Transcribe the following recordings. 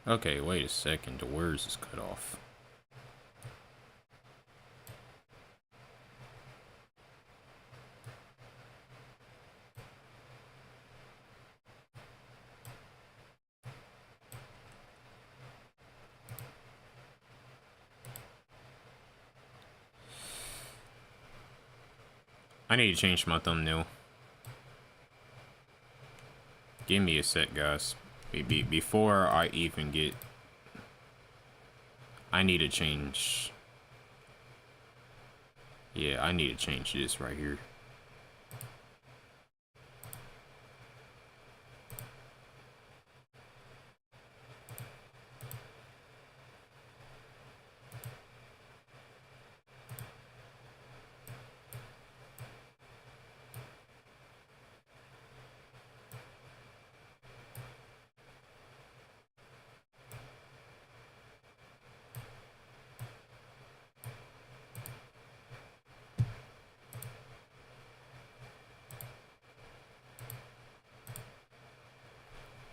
Okay, wait a second. The words is cut off. I need to change my thumbnail. Give me a sec, guys. Before I even get... I need to change... Yeah, I need to change this right here.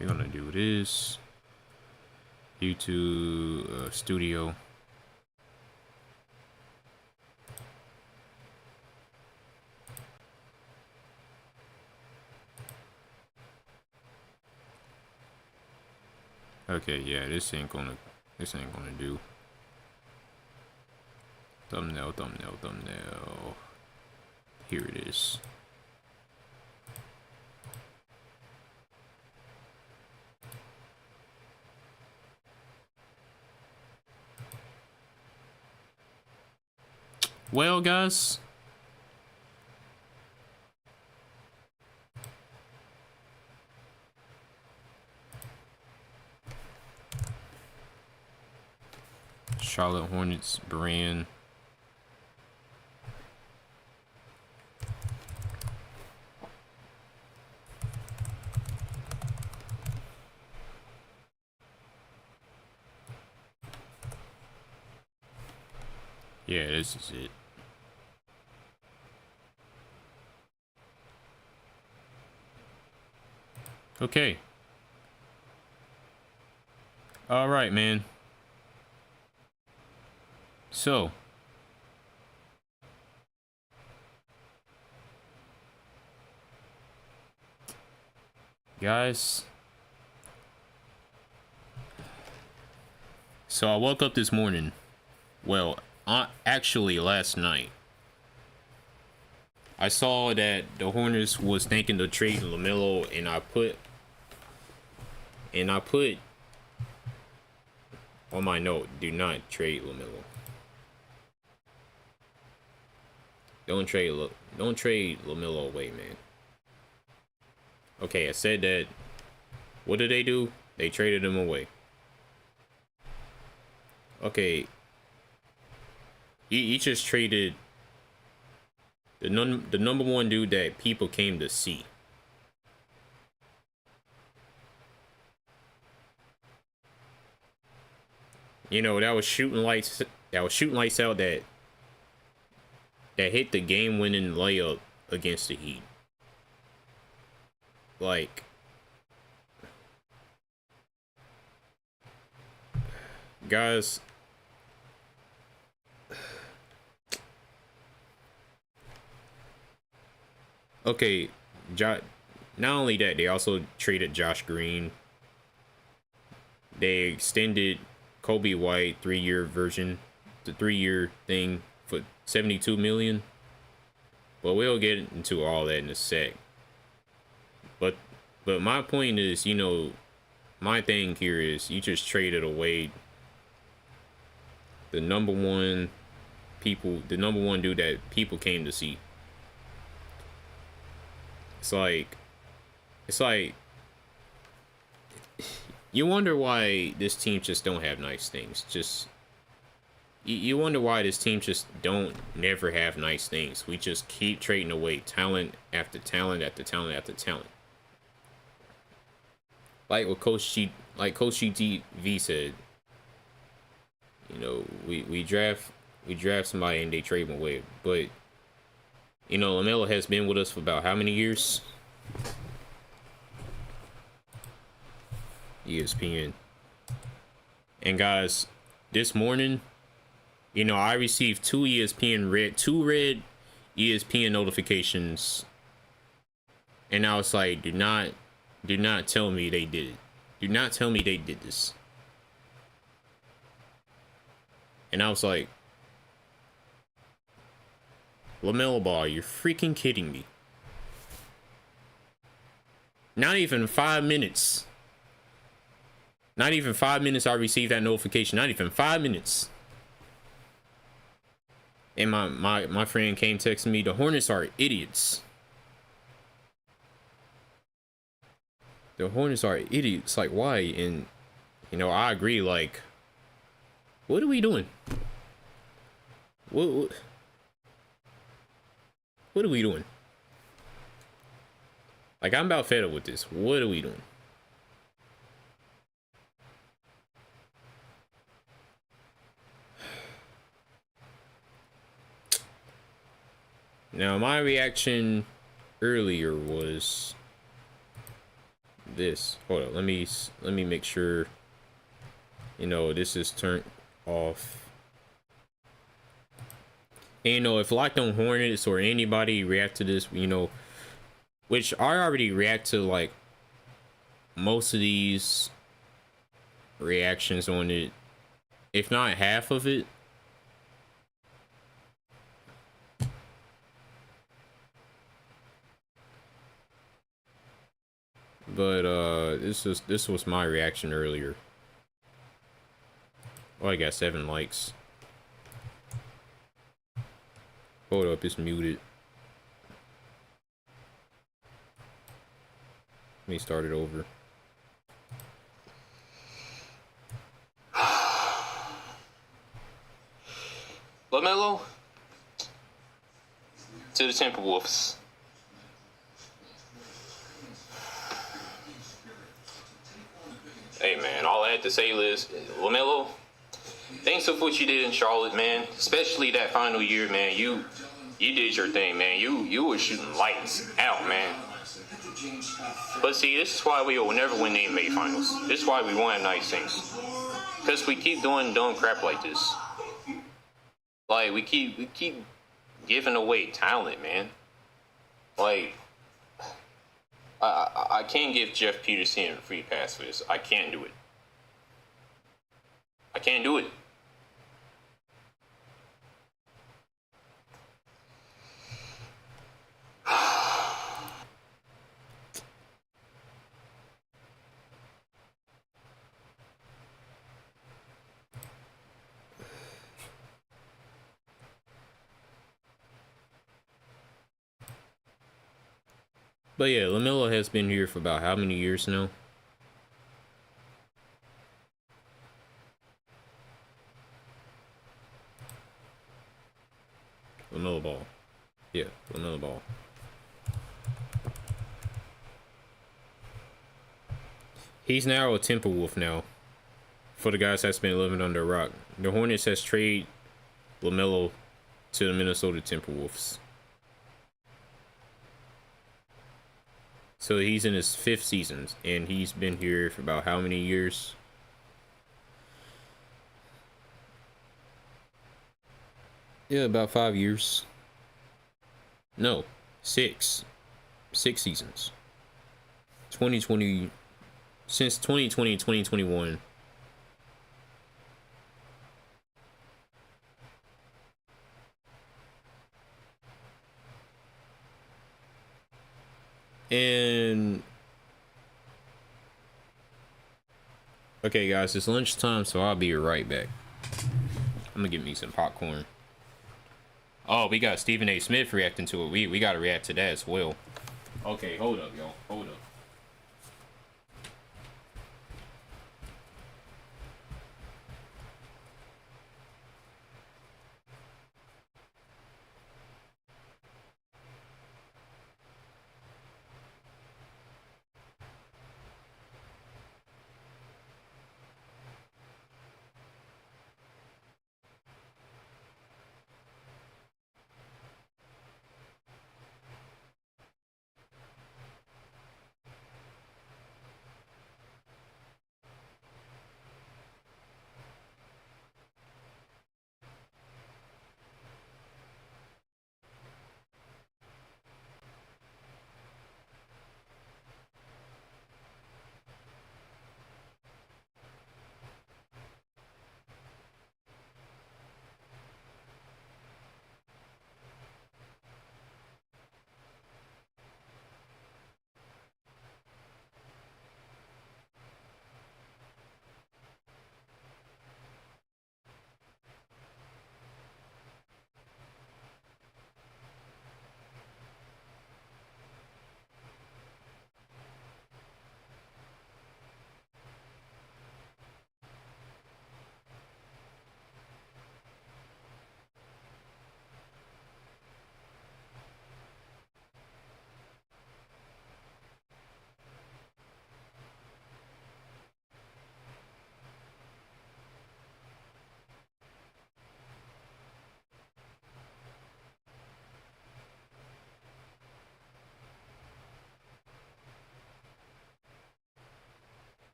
We're gonna do this. YouTube Studio. Okay, yeah, this ain't gonna do. Thumbnail, thumbnail, thumbnail. Here it is. Well, guys, Charlotte Hornets brand. Yeah, this is it. Okay. All right, man. So, guys, so I woke up this morning. Well, actually last night. I saw that the Hornets was thinking to trade Lamelo, and I put on my note, do not trade Lamelo. Don't trade Lamelo away, man. Okay, I said that. What did they do? They traded him away. Okay. He just traded the number one dude that people came to see. You know, that was shooting lights out, that hit the game-winning layup against the Heat. Like, guys, okay, not only that, they also traded Josh Green. They extended Kobe White 3-year version, the 3-year thing, for $72 million. But we'll get into all that in a sec. But my point is, you know, my thing here is you just traded away the number one dude that people came to see. It's like you wonder why this team just don't have nice things. Just you wonder why this team just don't never have nice things. We just keep trading away talent after talent after talent after talent. Like what Coach GTV said, you know, we draft somebody and they trade them away. But you know, Lamelo has been with us for about how many years? ESPN. And guys, this morning, you know, I received two red ESPN notifications, and I was like, do not tell me they did it. Do not tell me they did this. And I was like, Lamelo Ball, you're freaking kidding me. Not even 5 minutes. Not even 5 minutes I received that notification. Not even 5 minutes. And my friend came texting me, the Hornets are idiots. The Hornets are idiots. Like, why? And, you know, I agree. Like, what are we doing? What are we doing? Like, I'm about fed up with this. What are we doing? Now, my reaction earlier was this. Hold on, let me make sure, you know, this is turned off. And, you know, if Locked On Hornets or anybody react to this, you know, which I already react to like most of these reactions on it, if not half of it. But this was my reaction earlier. Oh, I got 7 likes. Hold up, it's muted. Let me start it over. Lamelo to the Timberwolves. Hey man, all I had to say is, Lamelo, thanks for what you did in Charlotte, man. Especially that final year, man. You did your thing, man. You were shooting lights out, man. But see, this is why we will never win the NBA Finals. This is why we want nice things. Because we keep doing dumb crap like this. Like, we keep giving away talent, man. Like, I can't give Jeff Peterson a free pass for this. I can't do it. I can't do it. But yeah, Lamelo has been here for about how many years now? Lamelo Ball. Yeah, Lamelo Ball. He's now a Timberwolf now. For the guys that's been living under a rock. The Hornets has traded Lamelo to the Minnesota Timberwolves. So he's in his 5th season, and he's been here for about how many years? Yeah, about 5 years. No, 6. 6 seasons. 2020, since 2020 and 2021. And okay, guys, it's lunchtime, so I'll be right back. I'm gonna get me some popcorn. Oh, we got Stephen A. Smith reacting to it. We gotta react to that as well. Okay, hold up, y'all. Hold up.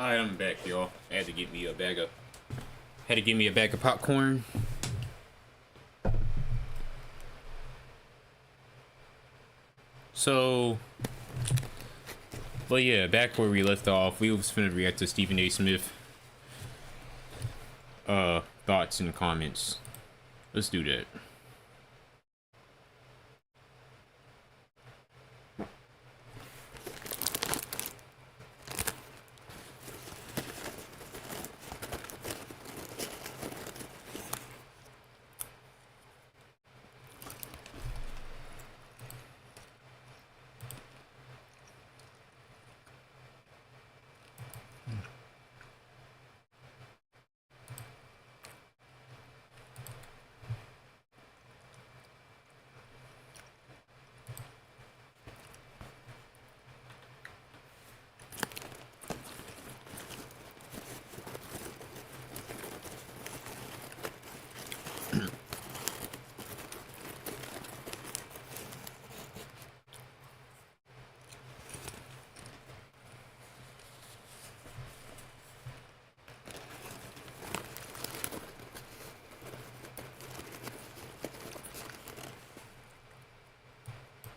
Alright, I'm back, y'all. I had to get me a bag of popcorn. So, but yeah, back where we left off, we was finna react to Stephen A. Smith thoughts and comments. Let's do that.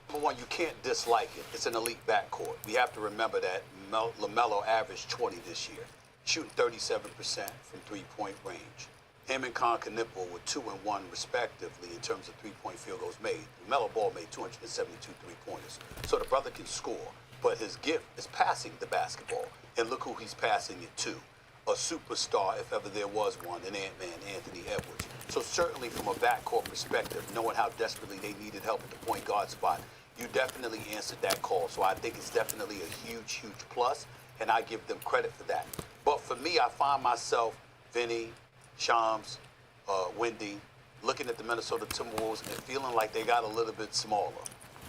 Number one, you can't dislike it. It's an elite backcourt. We have to remember that Lamelo averaged 20 this year, shooting 37% from three-point range. Him and Knipple were 2 and 1 respectively in terms of three-point field goals made. Lamelo Ball made 272 three-pointers. So the brother can score, but his gift is passing the basketball. And look who he's passing it to. A superstar, if ever there was one, an Ant-Man, Anthony Edwards. So certainly from a backcourt perspective, knowing how desperately they needed help at the point guard spot, you definitely answered that call. So I think it's definitely a huge, huge plus, and I give them credit for that. But for me, I find myself, Vinny, Shams, Wendy, looking at the Minnesota Timberwolves and feeling like they got a little bit smaller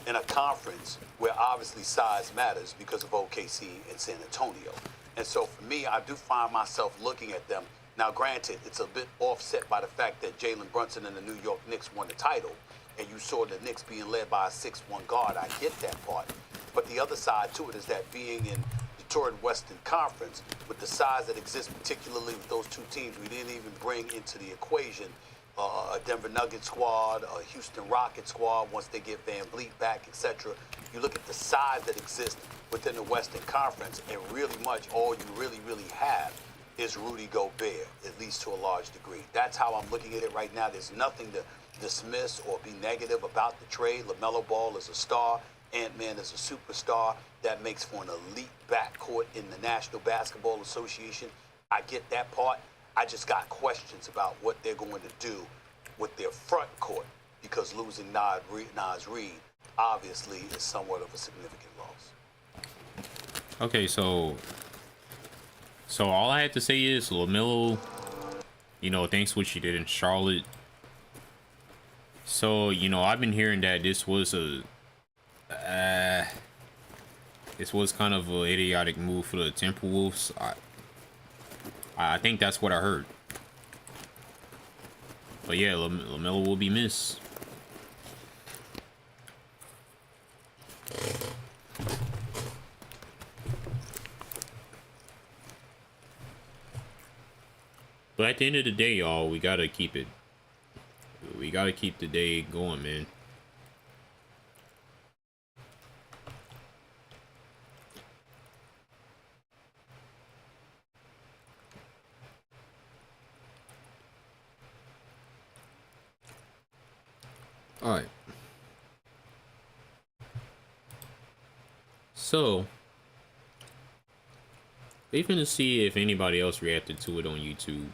in a conference where obviously size matters because of OKC and San Antonio. And so for me, I do find myself looking at them. Now, granted, it's a bit offset by the fact that Jalen Brunson and the New York Knicks won the title, and you saw the Knicks being led by a 6'1" guard. I get that part. But the other side to it is that being in the Torrid Western Conference, with the size that exists, particularly with those two teams, we didn't even bring into the equation a Denver Nuggets squad, a Houston Rockets squad once they get Van Vliet back, etc. You look at the size that exists within the Western Conference, and really much all you really have is Rudy Gobert, at least to a large degree. That's how I'm looking at it right now. There's nothing to dismiss or be negative about the trade. LaMelo Ball is a star. Ant-Man is a superstar. That makes for an elite backcourt in the National Basketball Association. I get that part. I just got questions about what they're going to do with their front court, because losing Naz Reid obviously is somewhat of a significant loss. Okay, so all I had to say is Lamelo, thanks what you did in Charlotte. So, I've been hearing that this was kind of an idiotic move for the Timberwolves. I think that's what I heard. But yeah, Lamelo will be missed. But at the end of the day, y'all, we gotta keep it. We gotta keep the day going, man. All right. So, they finna see if anybody else reacted to it on YouTube.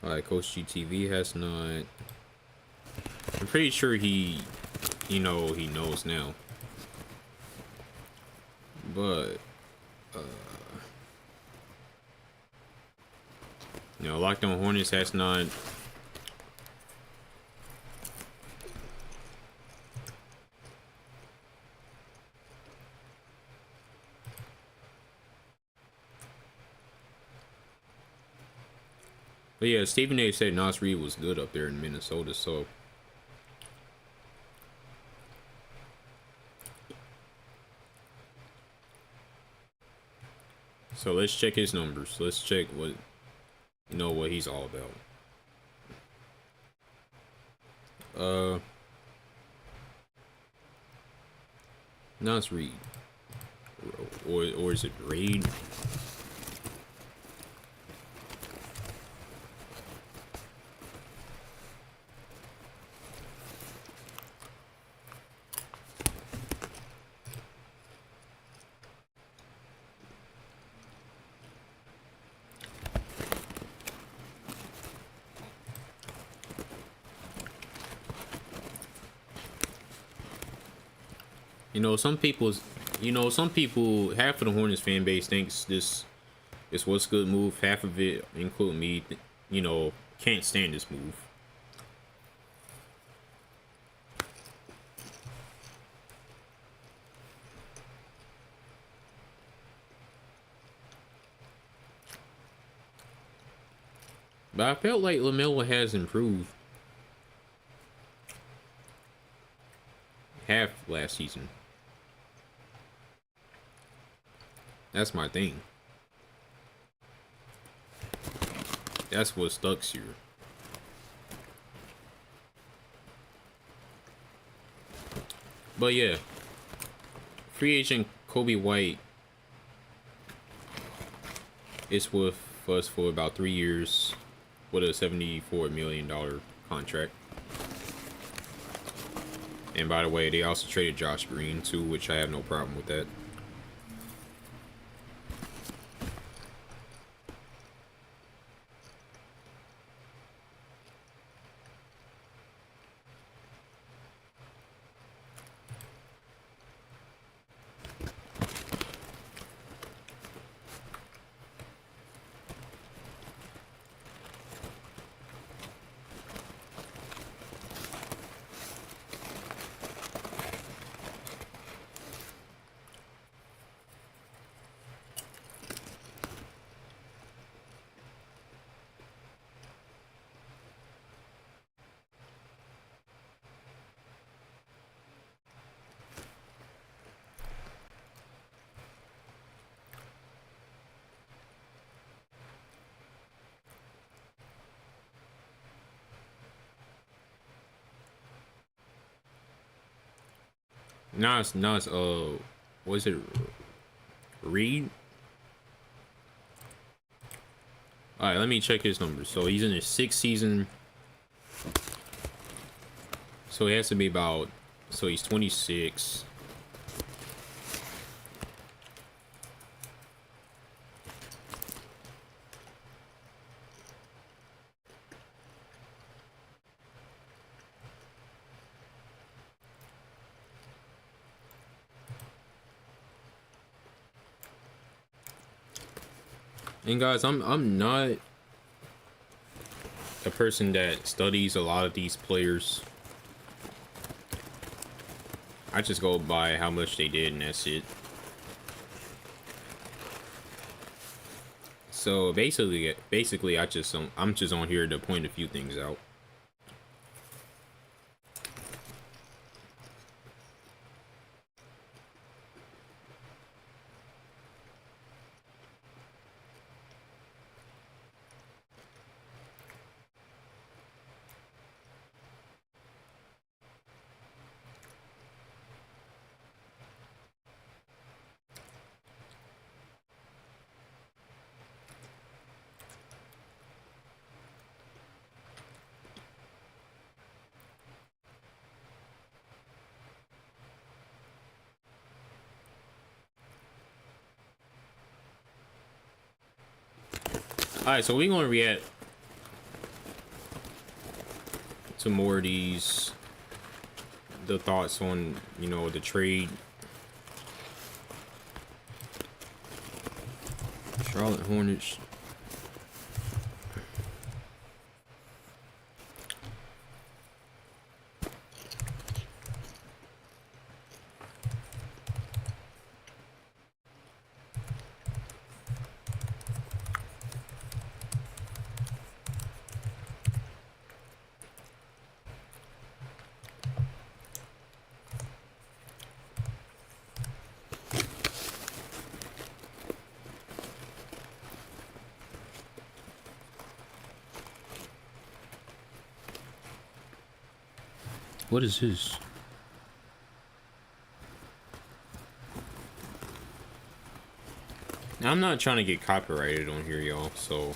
Alright, Coach GTV has not. I'm pretty sure he knows now. But, Locked On Hornets has not. But yeah, Stephen A. said Nas Reed was good up there in Minnesota, so let's check his numbers. Let's check what he's all about. Nas Reed, or is it Reed? Some people, half of the Hornets fan base thinks this is what's good move. Half of it, including me, can't stand this move. But I felt like Lamelo has improved half last season. That's my thing. That's what stuck here. But yeah, free agent Kobe White is with us for about 3 years with a $74 million contract. And by the way, they also traded Josh Green too, which I have no problem with that. Nas, was it Reed? Alright, let me check his numbers. So he's in his 6th season. So he has to be about, so he's 26. And guys, I'm not a person that studies a lot of these players. I just go by how much they did and that's it. So basically I'm just on here to point a few things out. Alright, so we're gonna react to more of these, the thoughts on, the trade. Charlotte Hornets. What is this? Now, I'm not trying to get copyrighted on here, y'all, so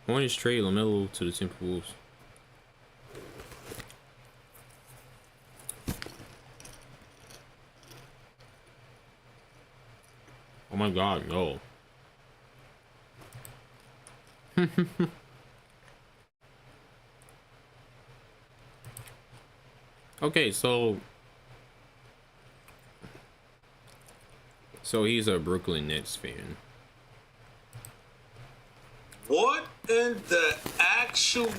Hornets trade Lamelo to the Timberwolves. Oh my God, no. Okay, so he's a Brooklyn Nets fan. What in the actual...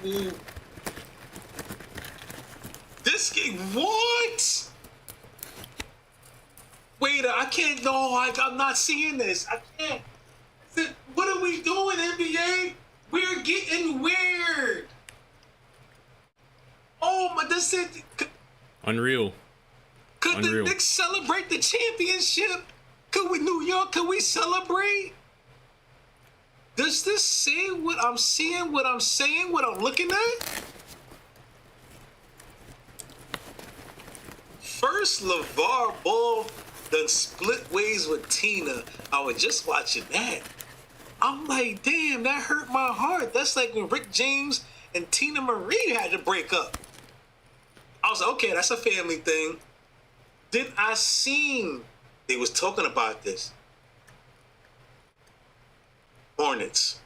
This game, what? Wait, I can't, no, I'm not seeing this. I can't. What are we doing, NBA? We're getting weird. Oh my, this is... Unreal. Could the Unreal. Knicks celebrate the championship? Could we, New York, could we celebrate? Does this say what I'm seeing, what I'm saying, what I'm looking at? First, LeVar Ball done split ways with Tina. I was just watching that. I'm like, damn, that hurt my heart. That's like when Rick James and Tina Marie had to break up. I was like, okay, that's a family thing. Then I seen they was talking about this. Hornets.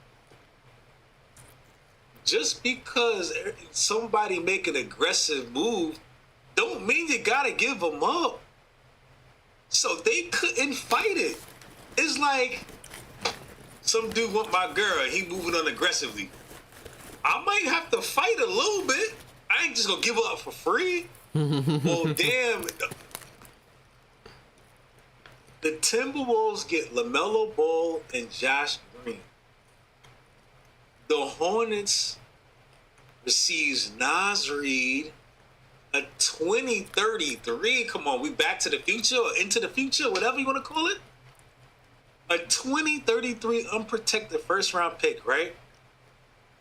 Just because somebody make an aggressive move don't mean you gotta give them up. So they couldn't fight it. It's like some dude want my girl, he moving on aggressively. I might have to fight a little bit. I ain't just gonna give up for free. Well, damn. The Timberwolves get LaMelo Ball and Josh Green. The Hornets receives Naz Reid, a 2033. Come on, we back to the future or into the future, whatever you want to call it. A 2033 unprotected first round pick, right?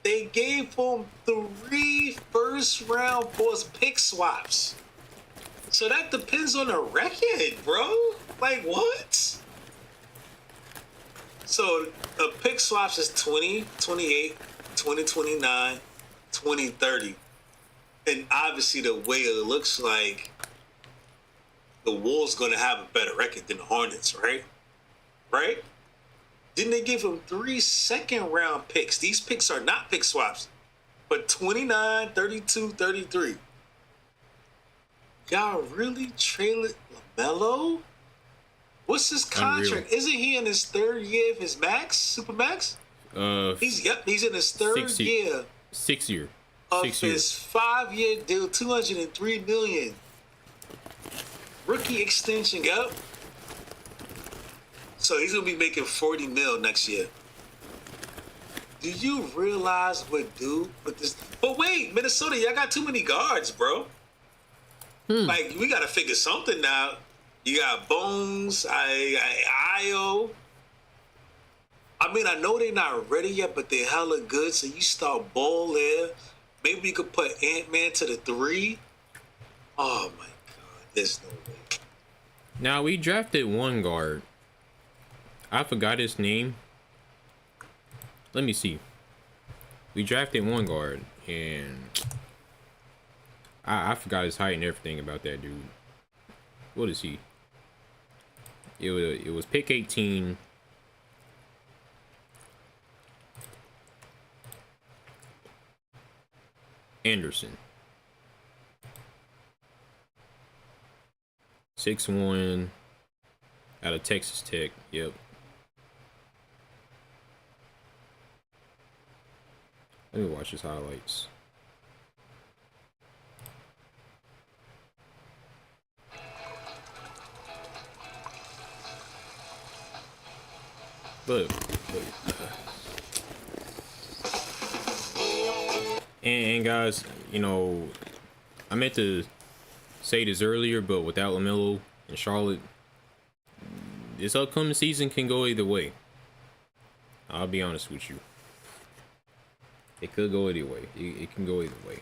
They gave him 3 first round pick swaps. So that depends on the record, bro. Like, what? So a pick swaps is 2028, 2029, 2030. And obviously the way it looks like, the Wolves going to have a better record than the Hornets, right? Right? Didn't they give him 3 second round picks? These picks are not pick swaps, but 29, 32, 33. Y'all really traded LaMelo? What's his contract? Unreal. Isn't he in his 3rd year of his max, super max? He's in his 3rd year 6 year. of 6 his years. 5-year deal, $203 million. Rookie extension, yep. So he's gonna be making $40 million next year. Do you realize what dude with this? But wait, Minnesota, y'all got too many guards, bro. Like, we gotta figure something out. You got Bones, Io. I mean, I know they're not ready yet, but they're hella good. So you start Ball there. Maybe you could put Ant-Man to the 3. Oh my God, there's no way. Now, we drafted one guard. I forgot his name. Let me see. We drafted one guard, and I forgot his height and everything about that dude. What is he? It was pick 18. Anderson. 6'1", out of Texas Tech. Yep. Let me watch his highlights. But and guys, you know, I meant to say this earlier, but without LaMelo and Charlotte, this upcoming season can go either way. I'll be honest with you. It could go either way. It can go either way.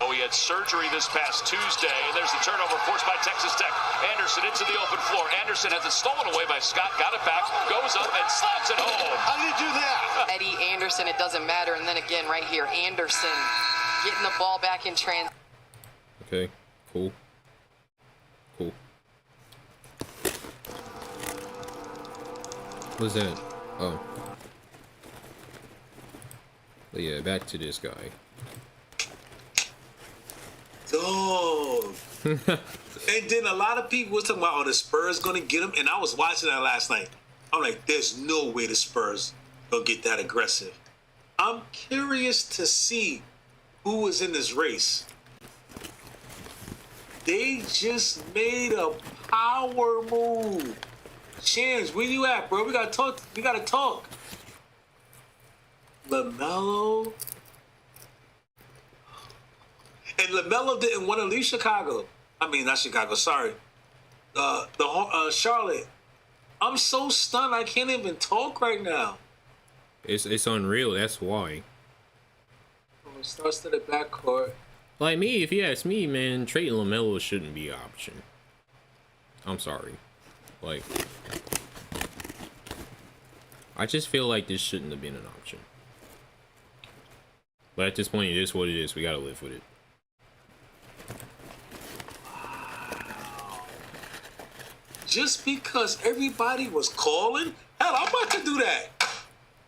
Oh, he had surgery this past Tuesday. There's the turnover forced by Texas Tech. Anderson into the open floor. Anderson has it stolen away by Scott. Got it back. Goes up and slams it home. How did you do that? Eddie Anderson, it doesn't matter. And then again, right here, Anderson getting the ball back in trans. Okay, cool. Cool. What's that? Oh. But yeah, back to this guy. Dog. And then a lot of people was talking about, oh, the Spurs gonna get him. And I was watching that last night. I'm like, there's no way the Spurs gonna get that aggressive. I'm curious to see who was in this race. They just made a power move. Chance, where you at, bro? We gotta talk. We gotta talk. Lamelo. And Lamelo didn't want to leave Chicago. I mean, not Chicago. Sorry, Charlotte. I'm so stunned. I can't even talk right now. It's unreal. That's why. Oh, it starts to the backcourt. Like me, if you ask me, man, trading Lamelo shouldn't be an option. I'm sorry. Like, I just feel like this shouldn't have been an option. But at this point, it is what it is. We gotta live with it. Just because everybody was calling, hell, I'm about to do that.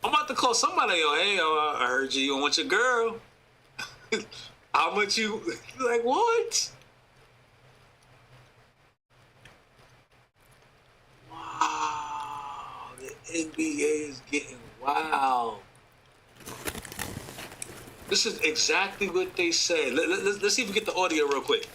I'm about to call somebody. Yo, hey, I heard you don't want your girl. How much you like? What? Wow, the NBA is getting wild. This is exactly what they said. Let's see if we get the audio real quick.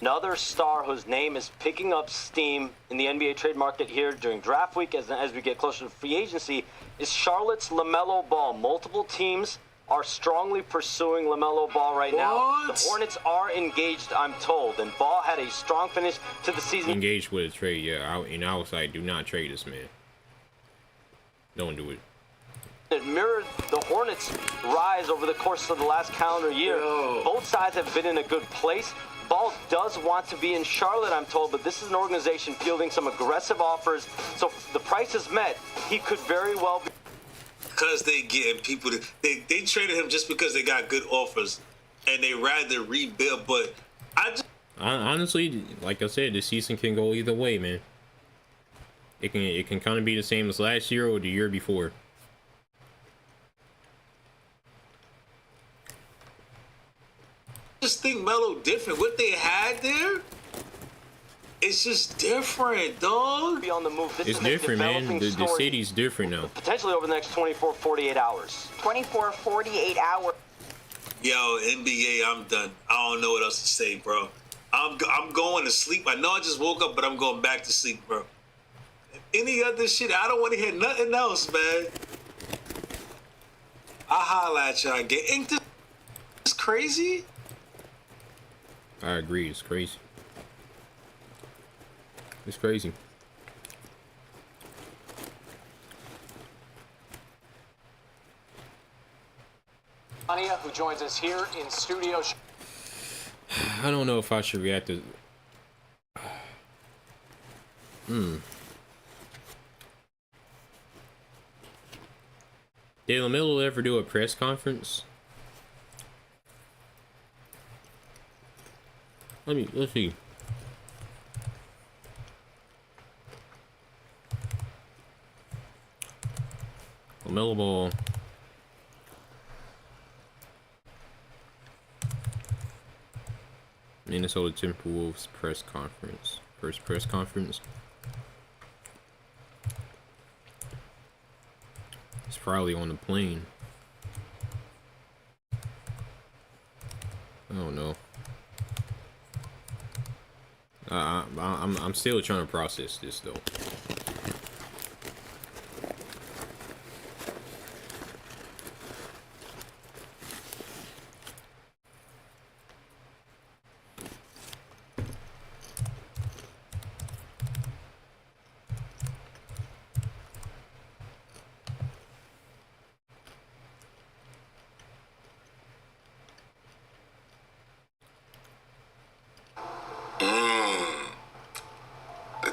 Another star whose name is picking up steam in the NBA trade market here during draft week as we get closer to free agency is Charlotte's Lamelo Ball. Multiple teams are strongly pursuing Lamelo Ball right now. The Hornets are engaged, I'm told, and Ball had a strong finish to the season. Engaged with a trade, yeah. I was like, do not trade this man. Don't do it. It mirrored the Hornets' rise over the course of the last calendar year. Both sides have been in a good place. Ball does want to be in Charlotte, I'm told, but this is an organization fielding some aggressive offers. So if the price is met, he could very well be. Because they getting people to, they traded him just because they got good offers, and they rather rebuild. But honestly, like I said, the season can go either way, man. It can kind of be the same as last year or the year before. just think Melo different. What they had there, it's just different, dog. Be on the move. This It's is a different, man. developing The story, city's different now. potentially over the next 24, 48 hours. 24, 48 hours. Yo, NBA, I'm done. I don't know what else to say, bro. I'm going to sleep. I know I just woke up, but I'm going back to sleep, bro. Any other shit, I don't want to hear nothing else, man. I'll holla at y'all again. Ain't this crazy? I agree. It's crazy. It's crazy. Ania, who joins us here in studio. I don't know if I should react to. Did Lamelo ever do a press conference? Let's see. Lamelo Ball. Minnesota Timberwolves press conference. First press conference. It's probably on the plane. I don't know. I'm still trying to process this though.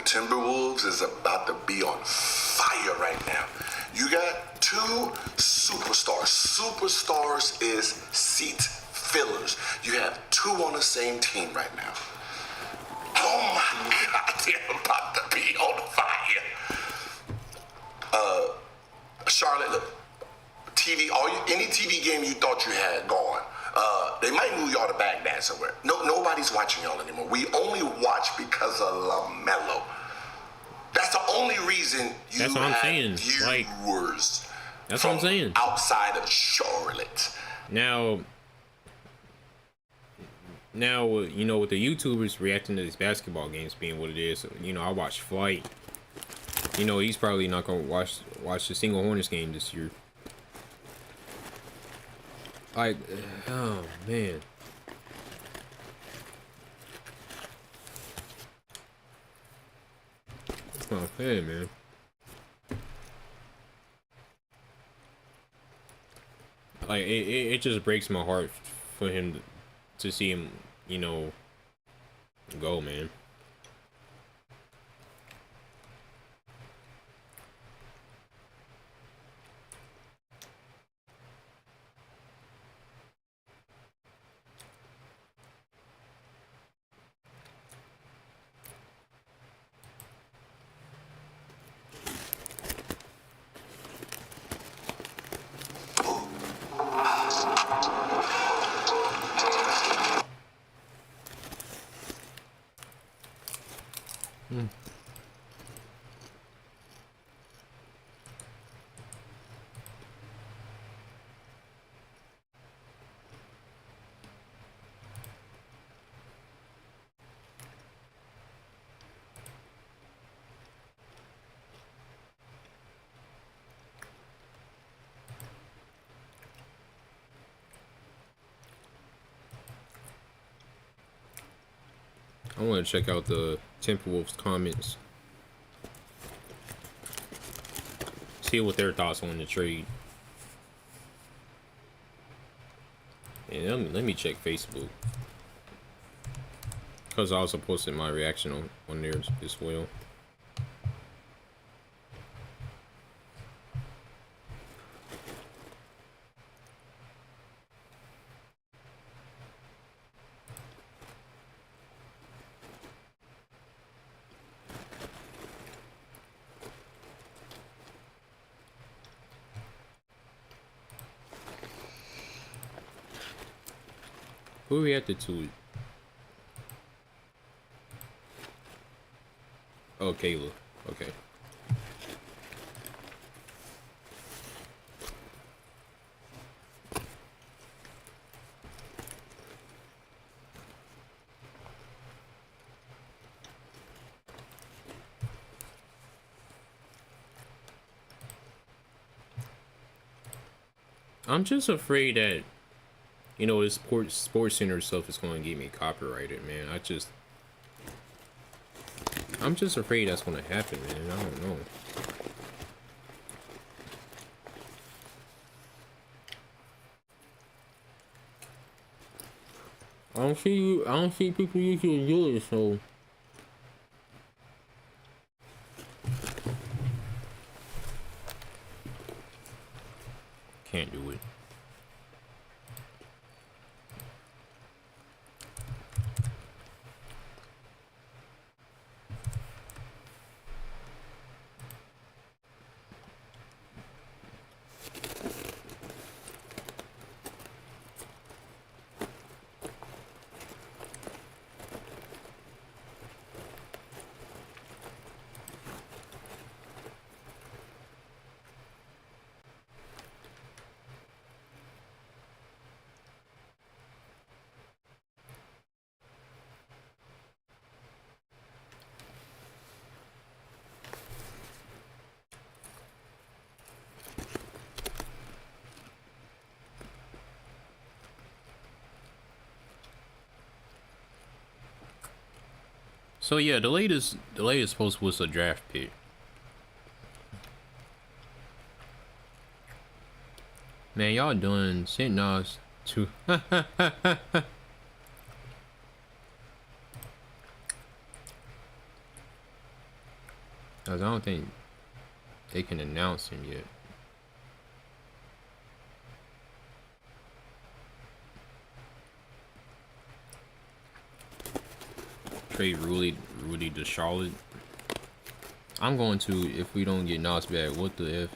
Timberwolves is about to be on fire right now. You got two superstars. Superstars is seat fillers. You have two on the same team right now. Oh my God, they're about to be on fire. Charlotte, look, TV, any TV game you thought you had gone. They might move y'all to Baghdad somewhere. Nobody's watching y'all anymore. We only watch because of LaMelo. That's the only reason you that's what I'm have saying. viewers. That's what I'm saying. Outside of Charlotte. Now, you know, with the YouTubers reacting to these basketball games being what it is, you know, I watch Flight. You know, he's probably not gonna watch the single Hornets game this year. Like, oh man. That's not fair, man. Like, it just breaks my heart for him to see him, you know, go, man. I want to check out the Timberwolves comments. See what their thoughts on the trade. And let me check Facebook. Because I also posted my reaction on there as well. Who reacted to it? Oh, Kayla. Okay. I'm just afraid that, you know, this sports center stuff is going to get me copyrighted, man. I'm just afraid that's going to happen, man. I don't know. I don't see people usually do it, so can't do it. So yeah, the latest post was a draft pick. Man, y'all doing sent Nas to 'Cause I don't think they can announce him yet. Trade Rudy to Charlotte. I'm going to if we don't get Nas back. What the if?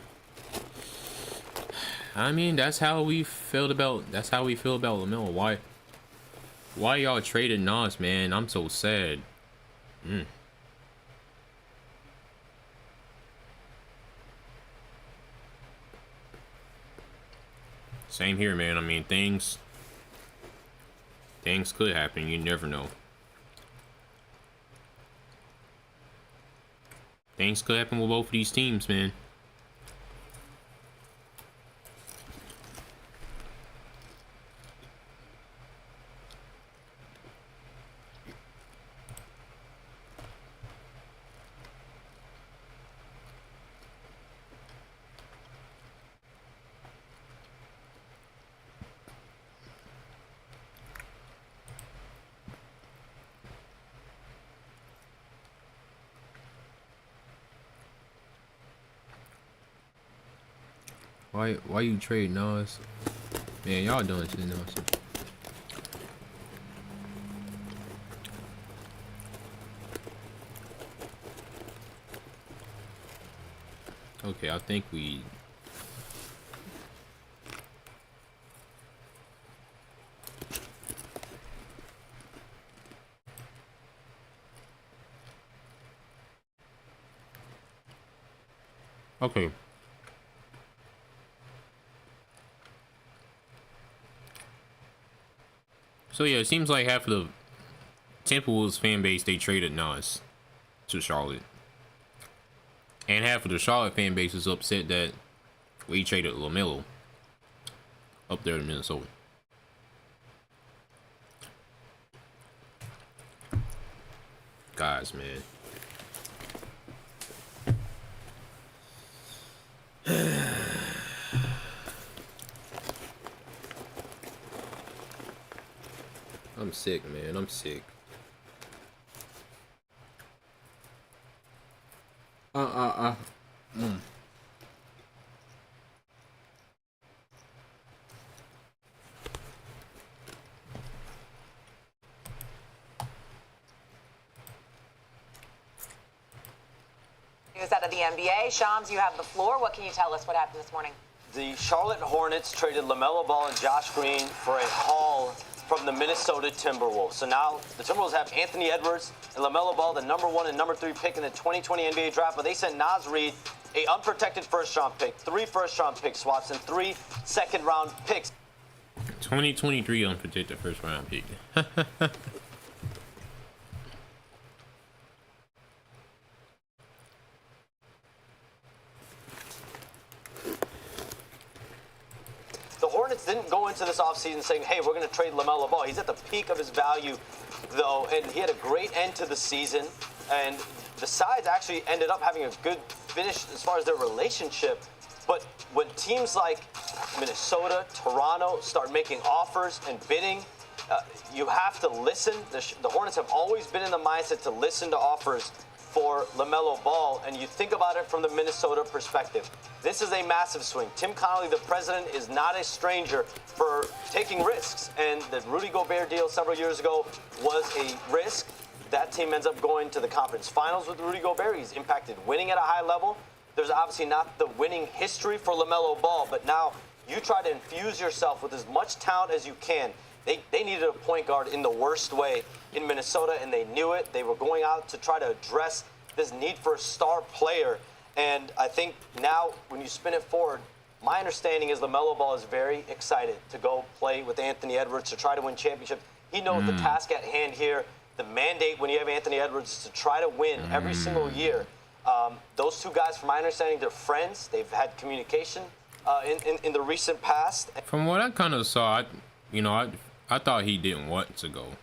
I mean, that's how we feel about Lamelo. Why y'all traded Nas, man? I'm so sad. Same here, man. I mean, things could happen. You never know. Things could happen with both of these teams, man. Why you trade Nas? Man, y'all doing shit now. Okay, I think we. Okay. So yeah, it seems like half of the Timberwolves fan base, they traded Nas to Charlotte. And half of the Charlotte fan base is upset that we traded Lamelo up there to Minnesota. Guys, man. I'm sick, man. I'm sick. News out of the NBA. Shams, you have the floor. What can you tell us? What happened this morning? The Charlotte Hornets traded Lamelo Ball and Josh Green for a haul from the Minnesota Timberwolves. So now the Timberwolves have Anthony Edwards and Lamelo Ball, the #1 and #3 pick in the 2020 NBA draft, but they sent Naz Reid a unprotected first-round pick, 3 first-round pick swaps, and 3 second-round picks. 2023 unprotected first-round pick. The Hornets didn't go into this offseason saying, hey, we're going to trade Lamelo Ball. He's at the peak of his value, though, and he had a great end to the season. And the sides actually ended up having a good finish as far as their relationship. But when teams like Minnesota, Toronto start making offers and bidding, you have to listen. The Hornets have always been in the mindset to listen to offers for Lamelo Ball, and you think about it from the Minnesota perspective. This is a massive swing. Tim Connolly, the president, is not a stranger for taking risks, and the Rudy Gobert deal several years ago was a risk. That team ends up going to the conference finals with Rudy Gobert. He's impacted winning at a high level. There's obviously not the winning history for Lamelo Ball, but now you try to infuse yourself with as much talent as you can. They needed a point guard in the worst way in Minnesota, and they knew it. They were going out to try to address this need for a star player. And I think now when you spin it forward, my understanding is LaMelo Ball is very excited to go play with Anthony Edwards to try to win championships. He knows the task at hand here. The mandate when you have Anthony Edwards is to try to win every single year. Those two guys, from my understanding, they're friends. They've had communication in the recent past. From what I kind of saw, I thought he didn't want to go.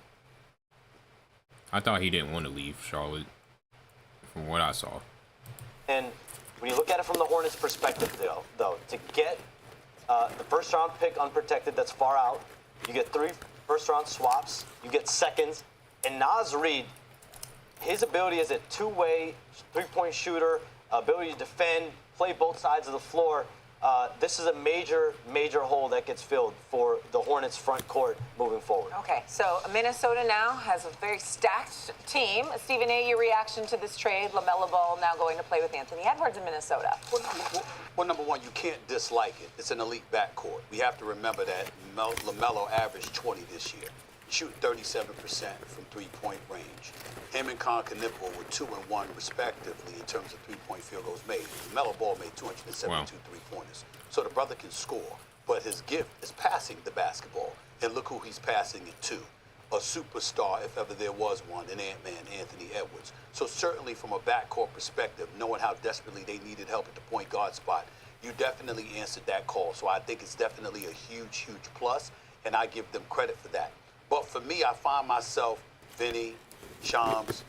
I thought he didn't want to leave Charlotte, from what I saw. And when you look at it from the Hornets' perspective, though, to get the first-round pick unprotected that's far out, you get 3 first-round swaps, you get seconds, and Naz Reid, his ability as a two-way three-point shooter, ability to defend, play both sides of the floor, this is a major, major hole that gets filled for the Hornets front court moving forward. Okay, so Minnesota now has a very stacked team. Stephen A., your reaction to this trade, LaMelo Ball now going to play with Anthony Edwards in Minnesota. Well, number one, you can't dislike it. It's an elite backcourt. We have to remember that LaMelo averaged 20 this year. Shooting 37% from three-point range. Him and Con Knipple were 2 and 1 respectively in terms of three-point field goals made. LaMelo Ball made 272 three-pointers. So the brother can score, but his gift is passing the basketball. And look who he's passing it to. A superstar, if ever there was one, an Ant-Man, Anthony Edwards. So certainly from a backcourt perspective, knowing how desperately they needed help at the point guard spot, you definitely answered that call. So I think it's definitely a huge, huge plus, and I give them credit for that. But for me, I find myself, Vinny, Shams,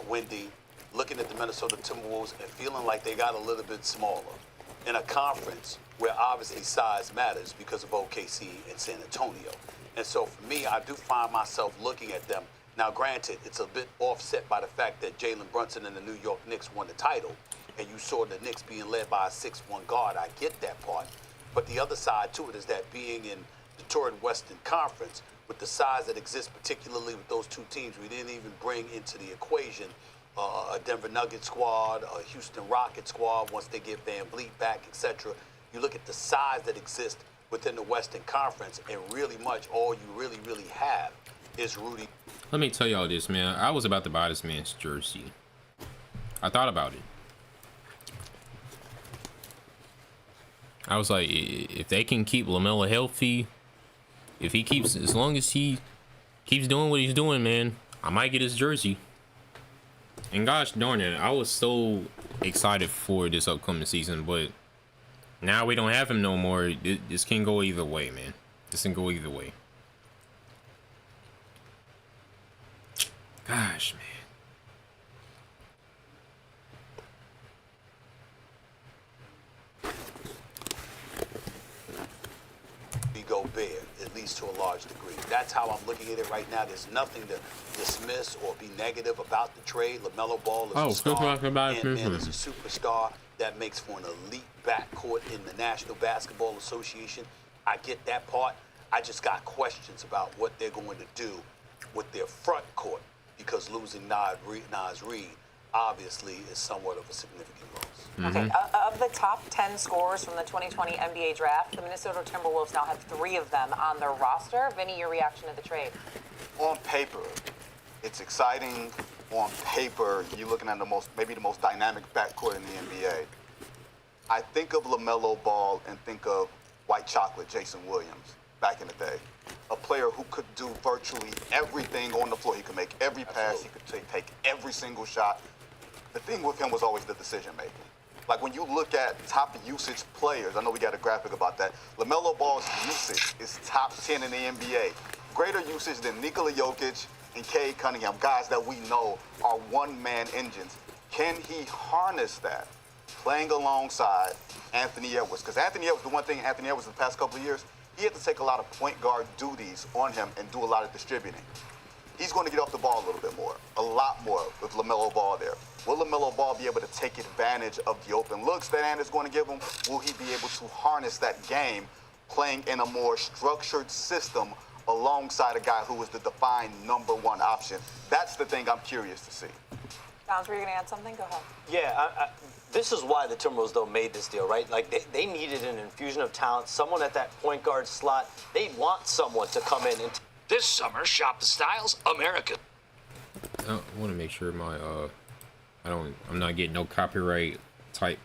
Wendy, looking at the Minnesota Timberwolves and feeling like they got a little bit smaller in a conference where obviously size matters because of OKC and San Antonio. And so for me, I do find myself looking at them. Now, granted, it's a bit offset by the fact that Jalen Brunson and the New York Knicks won the title, and you saw the Knicks being led by a 6'1" guard. I get that part. But the other side to it is that being in the Torrid Western Conference, with the size that exists, particularly with those two teams, we didn't even bring into the equation a Denver Nuggets squad, a Houston Rockets squad once they get Van Vliet back, etc. You look at the size that exists within the Western Conference, and really much all you really, really have is Rudy. Let me tell y'all this, man. I was about to buy this man's jersey. I thought about it. I was like, if they can keep LaMelo healthy, if he keeps, as long as he keeps doing what he's doing, man, I might get his jersey. And gosh darn it, I was so excited for this upcoming season, but now we don't have him no more. This can go either way, man. This can go either way. Gosh, man. Gobert, at least to a large degree. That's how I'm looking at it right now. There's nothing to dismiss or be negative about the trade. LaMelo Ball is a star. Ant-Man is a superstar. That makes for an elite backcourt in the National Basketball Association. I get that part. I just got questions about what they're going to do with their front court, because losing Nas Reed obviously is somewhat of a significant loss. Okay, of the top 10 scorers from the 2020 NBA draft, the Minnesota Timberwolves now have 3 of them on their roster. Vinny, your reaction to the trade? On paper, it's exciting. On paper, you're looking at maybe the most dynamic backcourt in the NBA. I think of LaMelo Ball and think of White Chocolate Jason Williams back in the day. A player who could do virtually everything on the floor. He could make every pass. He could take every single shot. The thing with him was always the decision making. Like when you look at top usage players, I know we got a graphic about that. LaMelo Ball's usage is top 10 in the NBA. Greater usage than Nikola Jokic and Cade Cunningham, guys that we know are one-man engines. Can he harness that playing alongside Anthony Edwards? Because Anthony Edwards, the one thing Anthony Edwards the past couple of years, he had to take a lot of point guard duties on him and do a lot of distributing. He's going to get off the ball a little bit more, a lot more with LaMelo Ball there. Will LaMelo Ball be able to take advantage of the open looks that Ant is going to give him? Will he be able to harness that game playing in a more structured system alongside a guy who is the defined #1 option? That's the thing I'm curious to see. Downs, were you going to add something? Go ahead. Yeah, this is why the Timberwolves, though, made this deal, right? Like, they needed an infusion of talent, someone at that point guard slot. They want someone to come in and... This summer, shop the styles America. I want to make sure my I'm not getting no copyright type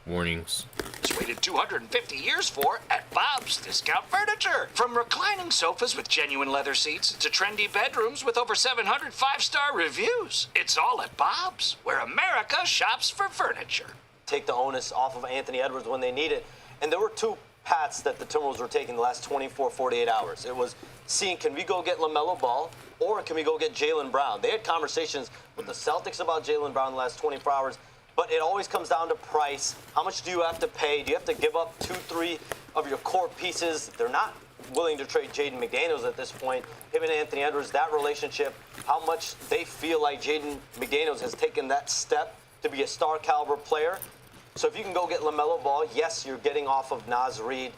warnings. It's waited 250 years for at Bob's Discount Furniture. From reclining sofas with genuine leather seats to trendy bedrooms with over 700 5-star reviews. It's all at Bob's, where America shops for furniture. Take the onus off of Anthony Edwards when they need it. And there were 2 paths that the Timberwolves were taking the last 24, 48 hours. It was seeing, can we go get LaMelo Ball, or can we go get Jaylen Brown? They had conversations with the Celtics about Jaylen Brown in the last 24 hours, but it always comes down to price. How much do you have to pay? Do you have to give up 2, 3 of your core pieces? They're not willing to trade Jaden McDaniels at this point. Him and Anthony Edwards, that relationship, how much they feel like Jaden McDaniels has taken that step to be a star caliber player. So if you can go get LaMelo Ball, yes, you're getting off of Naz Reid.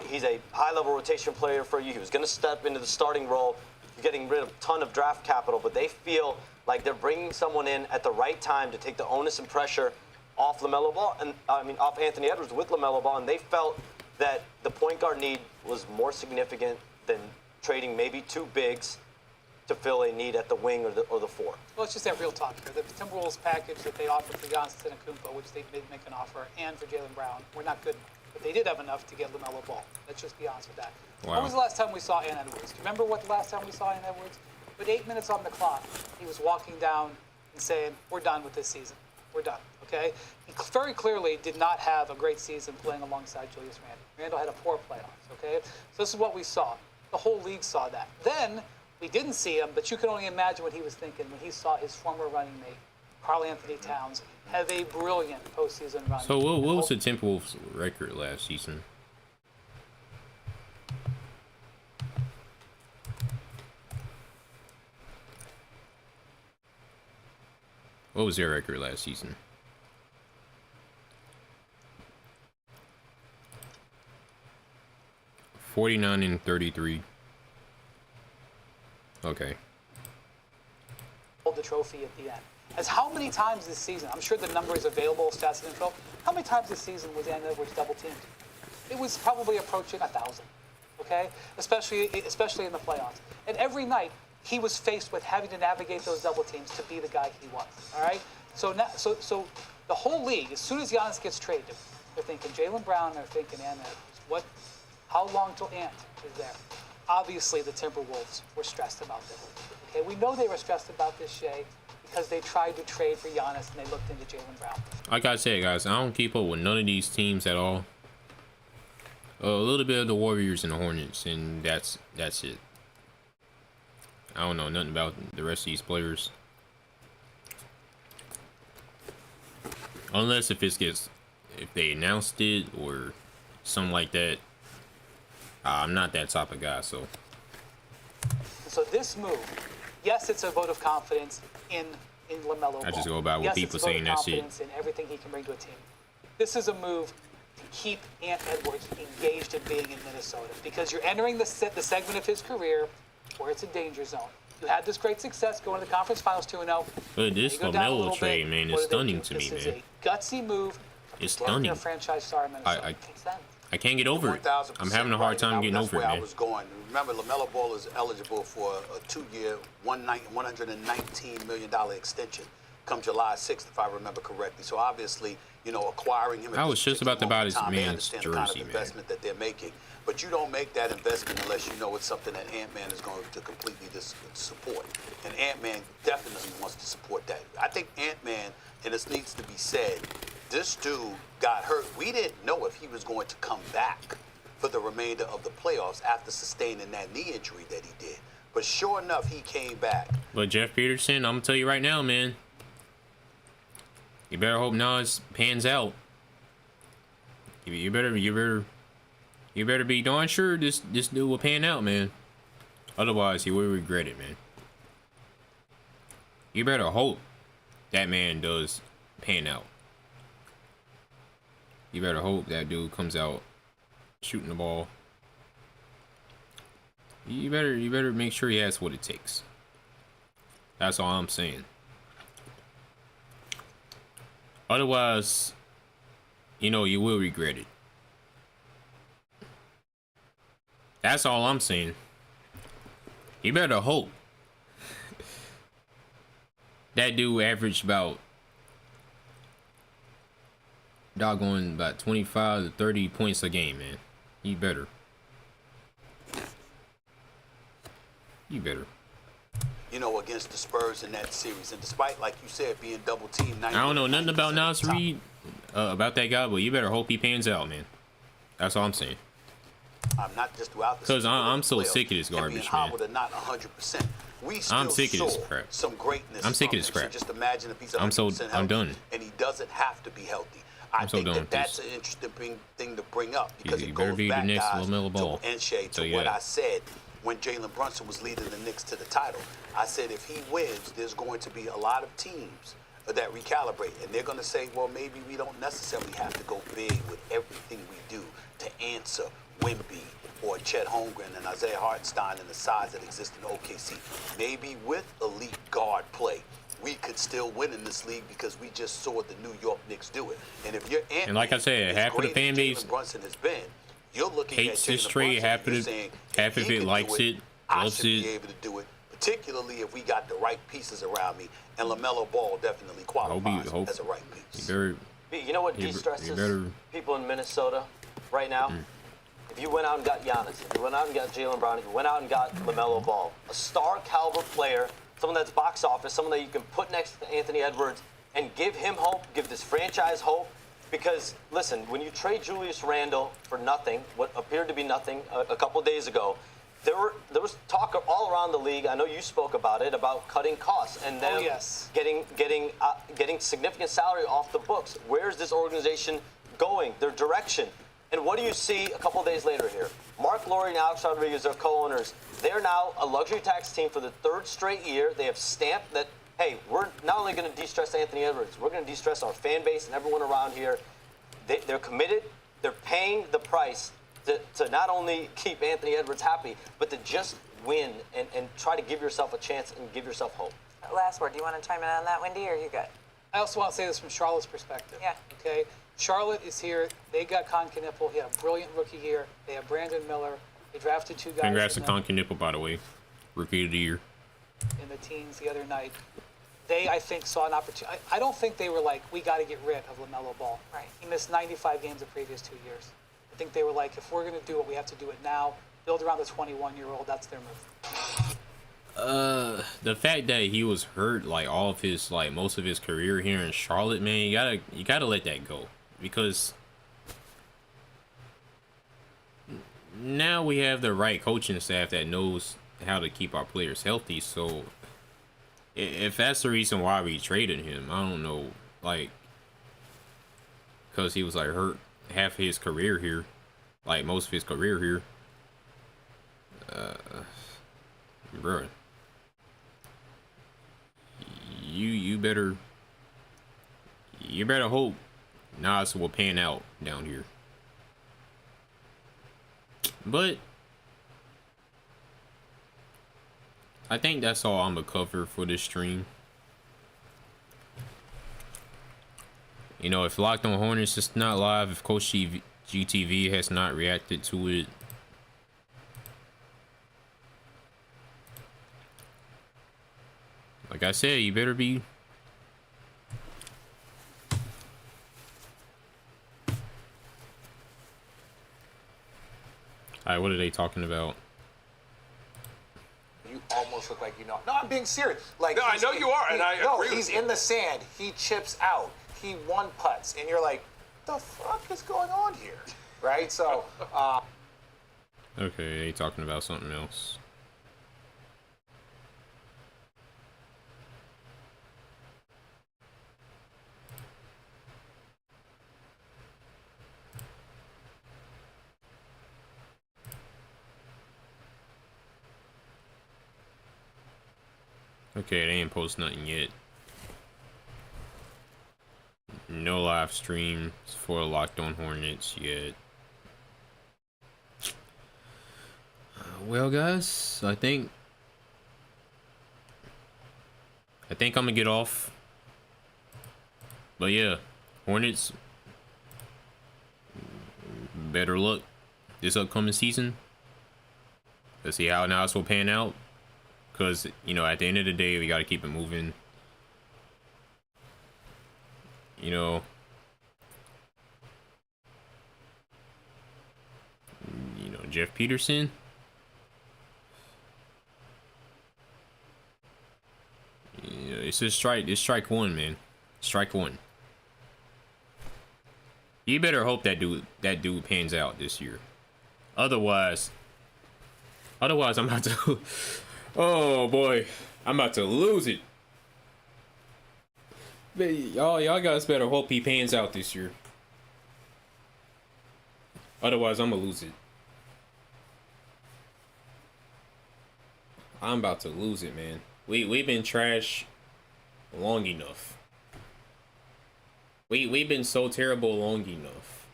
He's a high-level rotation player for you. He was going to step into the starting role. You're getting rid of a ton of draft capital, but they feel like they're bringing someone in at the right time to take the onus and pressure off LaMelo Ball, and off Anthony Edwards with LaMelo Ball, and they felt that the point guard need was more significant than trading maybe two bigs to fill a need at the wing or the four. Well, let's just have real talk here. The Timberwolves package that they offered for Giannis Antetokounmpo, which they did make an offer, and for Jaylen Brown, were not good enough. But they did have enough to get LaMelo Ball. Let's just be honest with that. Wow. When was the last time we saw Ant Edwards? Do you remember what the last time we saw Ant Edwards? With 8 minutes on the clock, he was walking down and saying, "We're done with this season. We're done." Okay? He very clearly did not have a great season playing alongside Julius Randle. Randle had a poor playoffs. Okay? So this is what we saw. The whole league saw that. Then we didn't see him, but you can only imagine what he was thinking when he saw his former running mate, Karl Anthony Towns, have a brilliant postseason run. So what was the Timberwolves record last season? What was their record last season? $49-33. Okay. Hold the trophy at the end. As how many times this season, I'm sure the number is available, stats and info, how many times this season was Ant Edwards double teamed? It was probably approaching 1,000, okay? Especially in the playoffs. And every night, he was faced with having to navigate those double teams to be the guy he was, all right? So the whole league, as soon as Giannis gets traded, they're thinking Jaylen Brown, they're thinking Ant Edwards. How long till Ant is there? Obviously, the Timberwolves were stressed about this. Okay, we know they were stressed about this, Shay, because they tried to trade for Giannis and they looked into Jaylen Brown. Like I said, guys, I don't keep up with none of these teams at all. A little bit of the Warriors and the Hornets, and that's it. I don't know nothing about the rest of these players. Unless if they announced it or something like that. I'm not that type of guy, so. So this move, yes, it's a vote of confidence in LaMelo Ball. I just go about what people saying, that's it. Yes, in everything he can bring to a team. This is a move to keep Ant Edwards engaged in being in Minnesota, because you're entering the segment of his career where it's a danger zone. You had this great success going to the conference finals 2-0. But this LaMelo trade, man, is stunning to me, man. This is a gutsy move. It's stunning. Franchise star in Minnesota. I can't get over it. I'm having a hard time getting over it, man. I was going. Remember, LaMelo Ball is eligible for a 2-year, $119 million extension come July 6th, if I remember correctly. So obviously, acquiring him. I was just about to buy this man's jersey, kind of investment that they're making. But you don't make that investment unless you know it's something that Ant-Man is going to completely support. And Ant-Man definitely wants to support that. I think Ant-Man, and this needs to be said, this dude got hurt. We didn't know if he was going to come back for the remainder of the playoffs after sustaining that knee injury that he did. But sure enough, he came back. But Jeff Peterson, I'm gonna tell you right now, man. You better hope Nas pans out. You better be darn sure this dude will pan out, man. Otherwise, he will regret it, man. You better hope that man does pan out. You better hope that dude comes out shooting the ball. You better make sure he has what it takes. That's all I'm saying. Otherwise, you will regret it. That's all I'm saying. You better hope that dude averaged about 25 to 30 points a game, man. You better. Against the Spurs in that series. And despite, like you said, being double teamed. I don't know nothing about Nas Reid, about that guy, but you better hope he pans out, man. That's all I'm saying. Not just throughout the because I'm so sick of this garbage, man. Not 100%. I'm sick of this crap. Some greatness. I'm sick of this crap. So just imagine if he's 100% I'm done. And he doesn't have to be healthy. I I'm so think done that with that's this. an interesting thing to bring up because You it better goes be the back, next guys, LaMelo Ball. to what I said when Jalen Brunson was leading the Knicks to the title. I said if he wins, there's going to be a lot of teams that recalibrate, and they're going to say, well, maybe we don't necessarily have to go big with everything we do to answer Wemby or Chet Holmgren and Isaiah Hartenstein and the size that exists in OKC. Maybe with elite guard play, we could still win in this league because we just saw the New York Knicks do it. And if you're And like I said, half of the fan base Brunson has been, you're looking hates at this Jalen trade. Brunson and you're saying, Half if of he it can likes do it, I loves should be it. able to do it, particularly if we got the right pieces around me. And LaMelo Ball definitely qualifies as a right piece. You know what de-stresses people in Minnesota right now? If you went out and got Giannis, if you went out and got Jalen Brown, if you went out and got LaMelo Ball, a star caliber player, someone that's box office, someone that you can put next to Anthony Edwards and give him hope, give this franchise hope. Because, listen, when you trade Julius Randle for nothing, what appeared to be nothing a couple days ago, there was talk all around the league. I know you spoke about it, about cutting costs and them getting significant salary off the books. Where's this organization going? Their direction. And what do you see a couple days later here? Mark Lowry and Alex Rodriguez are co-owners. They're now a luxury tax team for the third straight year. They have stamped that, hey, we're not only going to de-stress Anthony Edwards, we're going to de-stress our fan base and everyone around here. They're committed. They're paying the price to not only keep Anthony Edwards happy, but to just win and try to give yourself a chance and give yourself hope. Last word. Do you want to chime in on that, Wendy, or are you good? I also want to say this from Charlotte's perspective. Yeah. Okay. Charlotte is here. They got Con Knipple. He had a brilliant rookie year. They have Brandon Miller. They drafted two guys. Congrats to Con Knipple, by the way. Rookie of the year. In the teens the other night. They, I think, saw an opportunity. I don't think they were like, we got to get rid of LaMelo Ball. Right. He missed 95 games the previous 2 years. I think they were like, if we're going to do it, we have to do it now. Build around the 21-year-old. That's their move. The fact that he was hurt like all of his most of his career here in Charlotte, man, you gotta let that go, because now we have the right coaching staff that knows how to keep our players healthy. So if that's the reason why we traded him, I don't know, because he was hurt half his career here, most of his career here, bro. You better hope Nas will pan out down here. But I think that's all I'm gonna cover for this stream. You know, if Locked on Hornets is not live, if Coach GTV has not reacted to it, like I said, you better be. Alright, what are they talking about? You almost look like you know. No, I'm being serious. Like, no, I know you are, and I agree with he's you. in the sand. He chips out. He one putts, and you're like, the fuck is going on here, right? So, Okay, they talking about something else. Okay, they ain't post nothing yet. No live stream for Locked on Hornets yet. Well, guys, I think I'm gonna get off. But yeah, Hornets, better luck this upcoming season. Let's see how Nas will pan out. Because, you know, at the end of the day, we got to keep it moving. You know, Jeff Peterson. You know, it's strike one, man. Strike one. You better hope that dude pans out this year. Otherwise I'm about to. Oh boy, I'm about to lose it. Y'all guys better hope he pans out this year. Otherwise, I'm gonna lose it. I'm about to lose it, man. We've been trash long enough. We've been so terrible long enough.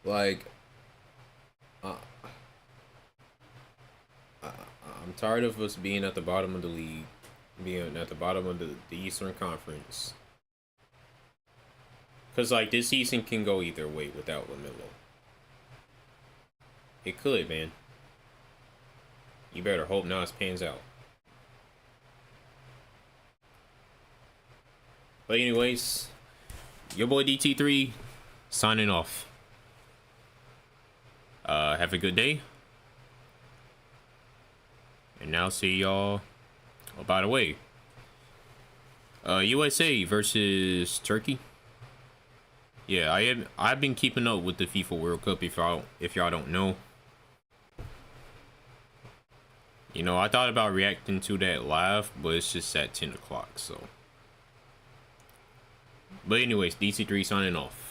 Like, I'm tired of us being at the bottom of the league, being at the bottom of the Eastern Conference. Cause like this season can go either way without Lamelo. It could, man. You better hope Nas pans out. But anyways, your boy DT3 signing off. Have a good day. And now see y'all. Oh, by the way, USA versus Turkey. Yeah, I've been keeping up with the FIFA World Cup. If y'all don't know, you know, I thought about reacting to that live, but it's just at 10 o'clock. So, but anyways, DC3 signing off.